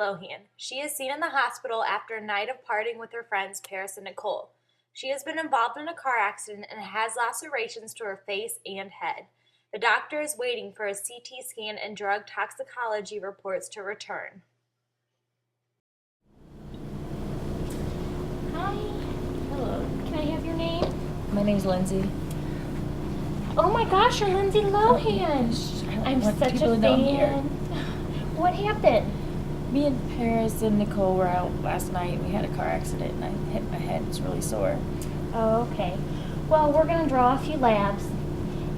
Lohan. She is seen in the hospital after a night of partying with her friends Paris and Nicole. She has been involved in a car accident and has lacerations to her face and head. The doctor is waiting for a CT scan and drug toxicology reports to return. Hi. Hello. Can I have your name? My name's Lindsay. Oh my gosh, you're Lindsay Lohan. I'm such a fan. What happened? Me and Paris and Nicole were out last night. We had a car accident and I hit my head. It's really sore. Oh, okay. Well, we're going to draw a few labs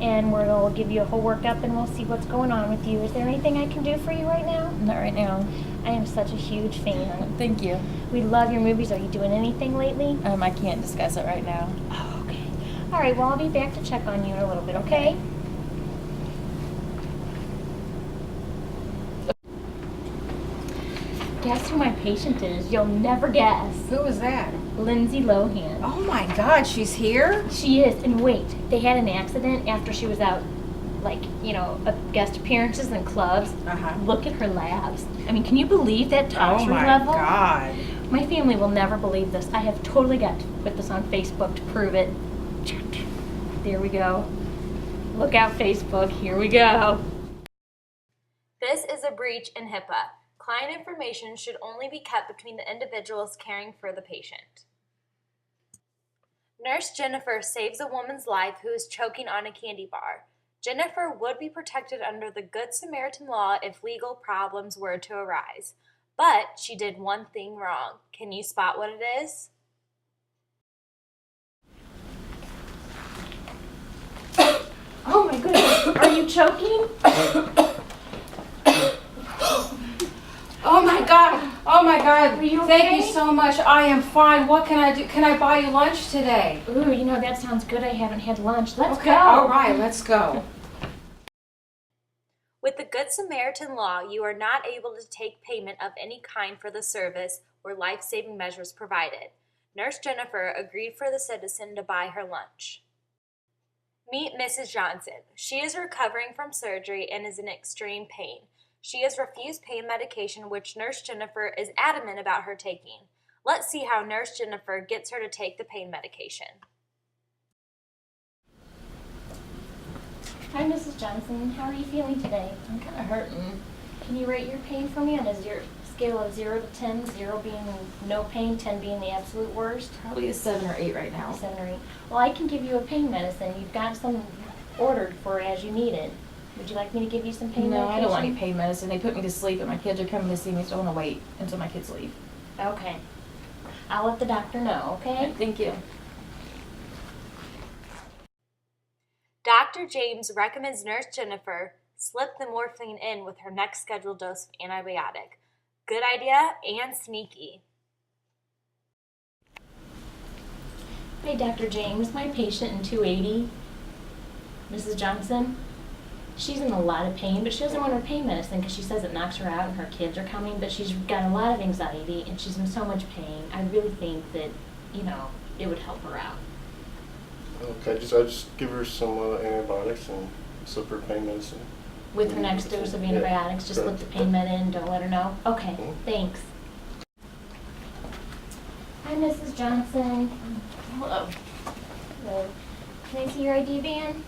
and we'll give you a whole workup and we'll see what's going on with you. Is there anything I can do for you right now? Not right now. I am such a huge fan. Thank you. We love your movies. Are you doing anything lately? I can't discuss it right now. Oh, okay. All right, well, I'll be back to check on you in a little bit, okay? Guess who my patient is? You'll never guess. Who was that? Lindsay Lohan. Oh my God, she's here? She is. And wait, they had an accident after she was out, guest appearances in clubs. Uh-huh. Look at her labs. I mean, can you believe that toxin Oh my level? God. My family will never believe this. I have totally got to put this on Facebook to prove it. There we go. Look out, Facebook. Here we go. This is a breach in HIPAA. Client information should only be kept between the individuals caring for the patient. Nurse Jennifer saves a woman's life who is choking on a candy bar. Jennifer would be protected under the Good Samaritan law if legal problems were to arise. But she did one thing wrong. Can you spot what it is? Oh my goodness. Are you choking? Oh my God. Oh my God. Are you Thank okay? you so much. I am fine. What can I do? Can I buy you lunch today? Ooh, that sounds good. I haven't had lunch. Let's Okay. go. All right. Let's go. With the Good Samaritan law, you are not able to take payment of any kind for the service or life-saving measures provided. Nurse Jennifer agreed for the citizen to buy her lunch. Meet Mrs. Johnson. She is recovering from surgery and is in extreme pain. She has refused pain medication, which Nurse Jennifer is adamant about her taking. Let's see how Nurse Jennifer gets her to take the pain medication. Hi, Mrs. Johnson. How are you feeling today? I'm kind of hurting. Can you rate your pain for me on a scale of 0 to 10, 0 being no pain, 10 being the absolute worst? Probably a 7 or 8 right now. 7 or 8. Well, I can give you a pain medicine. You've got some ordered for as you need it. Would you like me to give you some pain No, medication? I don't want any pain medicine. They put me to sleep and my kids are coming to see me, so I want to wait until my kids leave. Okay. I'll let the doctor know, okay? Thank you. Dr. James recommends Nurse Jennifer slip the morphine in with her next scheduled dose of antibiotic. Good idea and sneaky. Hey, Dr. James, my patient in 280, Mrs. Johnson, she's in a lot of pain, but she doesn't want her pain medicine because she says it knocks her out and her kids are coming, but she's got a lot of anxiety and she's in so much pain. I really think that, it would help her out. Okay, I just give her some antibiotics and slip her pain medicine. With her next dose of antibiotics, just slip the pain med in, don't let her know? Okay, thanks. Hi, Mrs. Johnson. Hello. Hello. Can I see your ID, Van?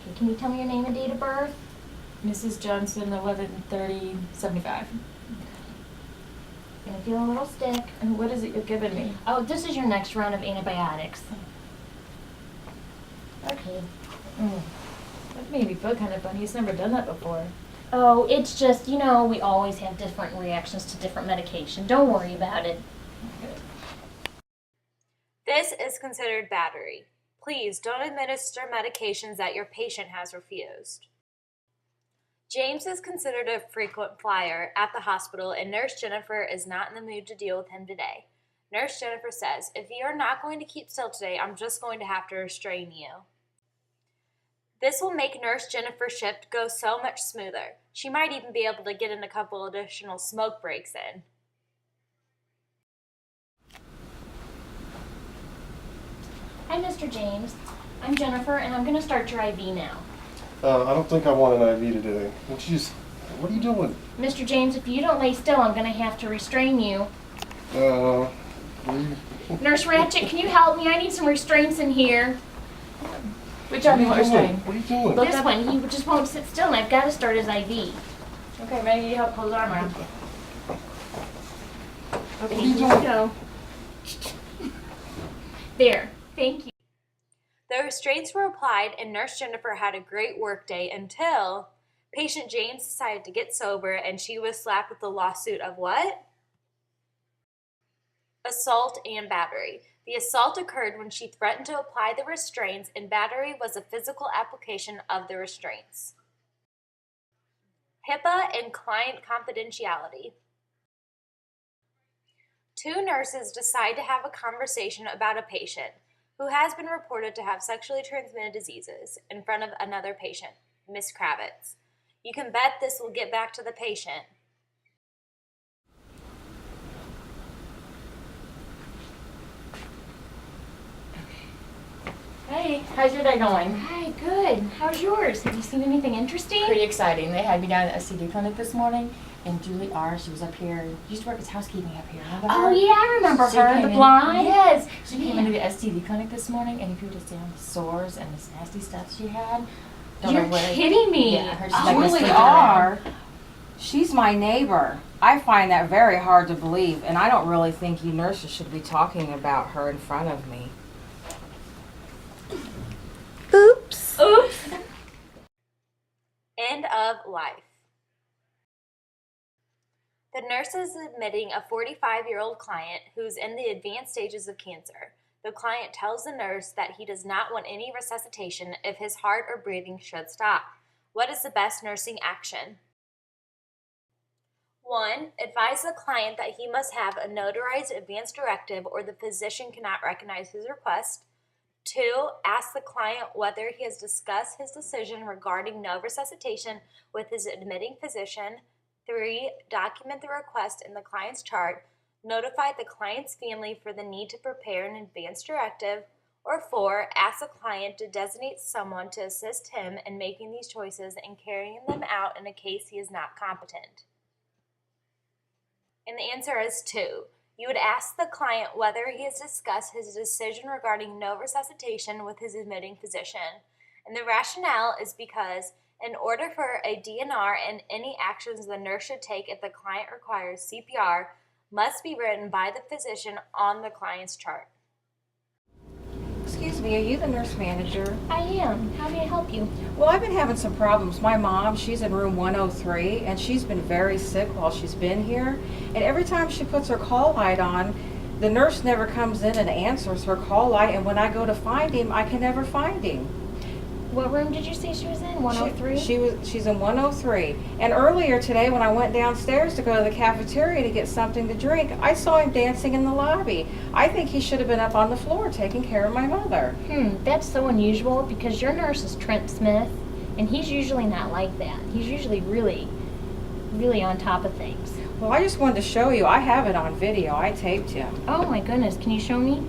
Okay, can you tell me your name and date of birth? Mrs. Johnson, 11/30/75. Gonna feel a little stick. And what is it you're giving me? Oh, this is your next round of antibiotics. Okay. That made me feel kind of funny. He's never done that before. Oh, it's just, we always have different reactions to different medication. Don't worry about it. This is considered battery. Please don't administer medications that your patient has refused. James is considered a frequent flyer at the hospital, and Nurse Jennifer is not in the mood to deal with him today. Nurse Jennifer says, "If you are not going to keep still today, I'm just going to have to restrain you." This will make Nurse Jennifer's shift go so much smoother. She might even be able to get in a couple additional smoke breaks in. Hi, Mr. James. I'm Jennifer, and I'm going to start your IV now. I don't think I want an IV today. Would you just What are you doing? Mr. James, if you don't lay still, I'm going to have to restrain you. What are you, Nurse Ratchet, can you help me? I need some restraints in here. Which arm you want restrained? What are you doing? This one, he just won't sit still, and I've got to start his IV. Okay, Maggie, you help hold his arm around. Okay, here we go. There, thank you. The restraints were applied and Nurse Jennifer had a great work day until patient James decided to get sober and she was slapped with the lawsuit of what? Assault and battery. The assault occurred when she threatened to apply the restraints, and battery was a physical application of the restraints. HIPAA and client confidentiality. Two nurses decide to have a conversation about a patient who has been reported to have sexually transmitted diseases in front of another patient, Miss Kravitz. You can bet this will get back to the patient. Hey, how's your day going? Hi, good. How's yours? Have you seen anything interesting? Pretty exciting. They had me down at the STD clinic this morning, and Julie R., she was up here. She used to work as housekeeping up here. Remember Oh, her? yeah, I remember She her, came the in- blonde. Yes. She came Yeah. into the STD clinic this morning, and if you were to see all the sores and this nasty stuff she had, don't You're know what kidding me. Yeah, her Oh, like was Julie sleeping R. around. She's my neighbor. I find that very hard to believe, and I don't really think you nurses should be talking about her in front of me. Oops. End of life. The nurse is admitting a 45-year-old client who's in the advanced stages of cancer. The client tells the nurse that he does not want any resuscitation if his heart or breathing should stop. What is the best nursing action? 1. Advise the client that he must have a notarized advance directive or the physician cannot recognize his request. 2. Ask the client whether he has discussed his decision regarding no resuscitation with his admitting physician. 3. Document the request in the client's chart. Notify the client's family for the need to prepare an advance directive. Or 4. Ask the client to designate someone to assist him in making these choices and carrying them out in a case he is not competent. And the answer is 2. You would ask the client whether he has discussed his decision regarding no resuscitation with his admitting physician. And the rationale is because in order for a DNR and any actions the nurse should take if the client requires CPR must be written by the physician on the client's chart. Excuse me, are you the nurse manager? I am. How may I help you? Well, I've been having some problems. My mom, she's in room 103, and she's been very sick while she's been here. And every time she puts her call light on, the nurse never comes in and answers her call light, and when I go to find him, I can never find him. What room did you say she was in? 103? She's in 103. And earlier today when I went downstairs to go to the cafeteria to get something to drink, I saw him dancing in the lobby. I think he should have been up on the floor taking care of my mother. That's so unusual because your nurse is Trent Smith, and he's usually not like that. He's usually really, really on top of things. Well, I just wanted to show you. I have it on video. I taped him. Oh my goodness, can you show me?